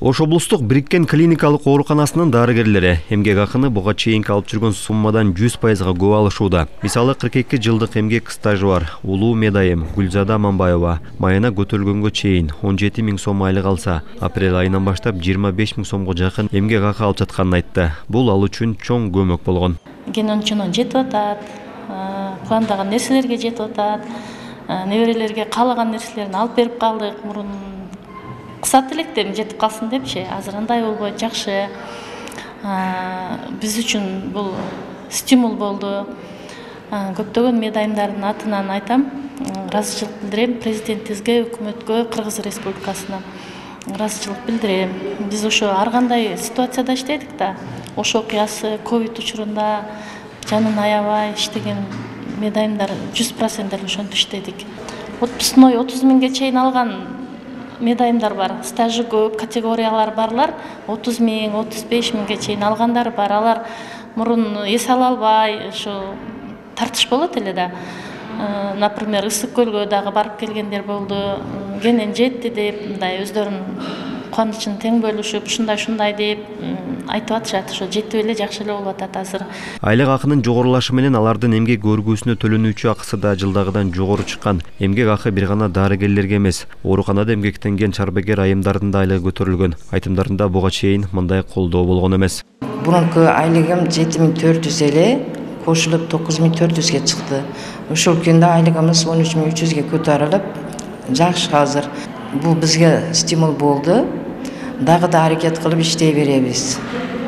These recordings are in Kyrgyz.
Ош облустук бириккен клиникалык ооруканасынын дарыгерлери эмгек акыны буга чейинки алып жүргөн суммадан 100%га көп алышууда. Мисалы 42 жылдык эмгек стажы бар улуу медайым Гүлзада Аманбаева майына көтөрүлгөнгө чейин 17 000 сом айлык алса, апрель айынан баштап 25 000 сомго жакын эмгек акы алып жатканын айтты. Бул ал үчүн чоң көмөк болгон. Генончунун жетип атат, пландаган нерселерге жетип атат, неберелерге каалаган нерселерин алып берип калдык. Мурун кыса тилектем жетип калсын депчи, азыр андай болбойт, жакшы. Биз үчүн бул стимул болду. Көптөгөн медайымдардын атынан айтам, ыраазычылык билдирем президентибизге, өкмөткө, Кыргыз Республикасына ыраазычылык билдирем. Биз ошо ар кандай ситуацияда иштедик да. Ош окуясы ковид учурунда жанын аябай иштеген медайымдар 100% ошентип иштедик. Отпускной 30 000ге чейин алган медайымдар бар, стажы көп, категориялар барлар 30 000, 35 000ге чейин алгандар бар. Алар мурун эс ала албай, ошо тартыш болот эле да. Например, Ысык көлгө дагы барып келгендер болду. Кенен жетти деп, мындай өздөрүнүн кубанычын тең бөлүшүп, ушундай деп айтып атышат. Ошо жетип эле жакшы эле болуп атат азыр. Айлык акынын жогорулашы менен алардын эмгек көргүүсүнө төлөнүүчү акысы да жылдагыдан жогору чыккан. Эмгек акы бир гана дарыгерлерге эмес, ооруканада эмгектенген чарбагер айымдардын да айлыгы көтөрүлгөн. Айтымдарында буга чейин мындай колдоо болгон эмес. Мурунку айлыгым 7400 эле, кошулуп 9400ге чыкты. Ошол күндө айлыгымыз 13300ге көтөрүлүп, жакшы азыр. Бул бизге стимул болду. Дагы да аракет кылып иштей беребиз.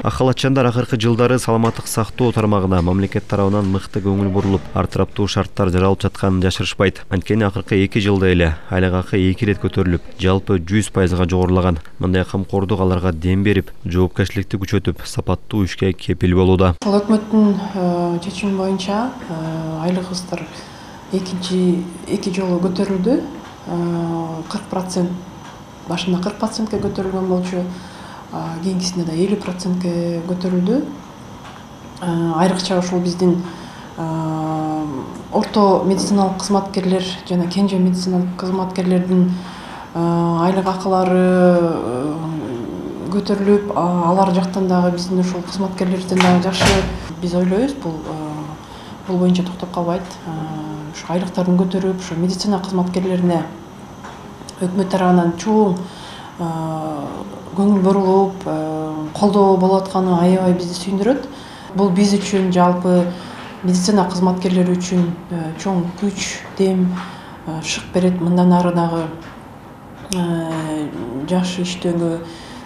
Акалатчандар акыркы жылдары саламаттык сактоо тармагына мамлекет тарабынан мыкты көңүл бурулуп, артыраптуу шарттар жаралып жатканын жашырышпайт. Анткени акыркы 2 жылда эле айлык акы 2 ирет көтөрүлүп, жалпы 100%га жогорулаган. Мындай камкордук аларга дем берип, жоопкерчиликти күчөтүп, сапаттуу ишке кепил болууда. Өкмөттүн чечими боюнча айлыгыбыздар 2 жолу көтөрүлдү. 40%, башында 40%ке көтөрүлгөн болчу, кийинкисинде да 50%ке көтөрүлдү. Айрыкча ушул биздин орто медициналык кызматкерлер жана кенже медициналык кызматкерлердин айлык акылары көтөрүлүп, алар жактан дагы биздин ушул кызматкерлерден дагы жакшы биз ойлойбуз. Бул боюнча токтоп калбайт. Ушу айлыктарын көтөрүп, ушу медицина кызматкерлерине өкмөт тарабынан чоң көңүл бурулуп, колдоо болуп атканы аябай бизди сүйүндүрөт. Бул биз үчүн, жалпы медицина кызматкерлери үчүн чоң күч, дем, шык берет. Мындан ары дагы жакшы иштөөгө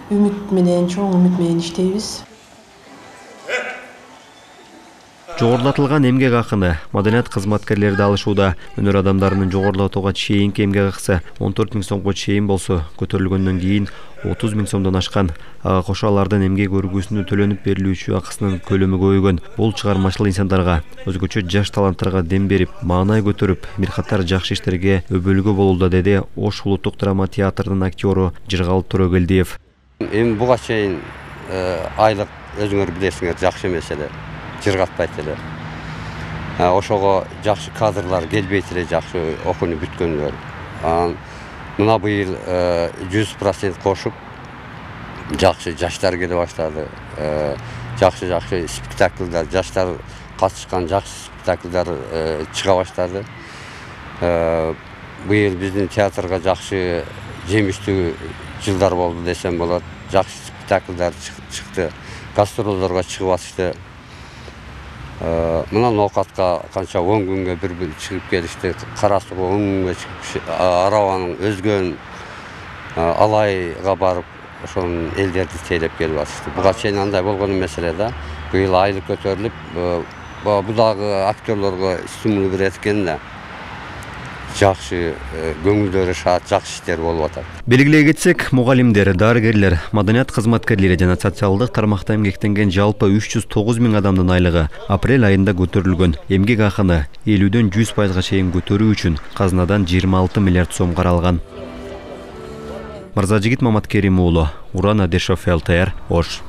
чоң үмүт менен иштейбиз. Жогорулатылган эмгек акыны маданият кызматкерлери да алышууда. Өнөр адамдарынын жогорулатууга чейинки эмгек акысы 14 000 сомго чейин болсо, көтөрүлгөндөн кийин 30 000 сомдон ашкан. Ага кошо алардын эмгек өргүүсүнө төлөнүп берилүүчү акысынын көлөмү көбөйгөн. Бул чыгармачыл инсандарга, өзгөчө жаш таланттарга дем берип, маанай көтөрүп, бир катар жакшы иштерге өбөлгө болууда, деди Ош улуттук драма театрынын актеру Жыргалып Төрөгелдиев. Эми буга чейин айлык өзүңөр билесиңер жакшы эмес эле. Жыргатпайт эле. Ошого жакшы кадрлар келбейт эле, жакшы окууну бүткөндөр. Мына быйыл 100% кошуп, жакшы жаштар келе баштады. Жакшы спектакльдар, жаштар катышкан жакшы спектакльдар чыга баштады. Быйыл биздин театрга жакшы жемиштүү жылдар болду десем болот. Жакшы спектакльдар чыкты. Гастролдорго чыгып атышты. Мына ноокатка канча 10 күнгө бир чыгып келишти. Кара Суга 10 күнгө чыгып, арабанын өзгөн Алайга барып, ошонун элдерди тейлеп келип атышты. Буга чейин андай болгон эмес эле да. Быйыл айлык көтөрүлүп, бул дагы актерлорго стимул берет экен да. Жакшы көңүлдөрү шат, жакшы иштер болуп атат. Белгилей кетсек, мугалимдер, дарыгерлер, маданият кызматкерлери жана социалдык тармакта эмгектенген жалпы 309 000 адамдын айлыгы апрель айында көтөрүлгөн. Эмгек акыны 50дөн 100%га чейин көтөрүү үчүн казынадан 26 миллиард сом каралган. Мырзажигит Маматкерим уулу, Уран Адешов, ЛТР, Ош.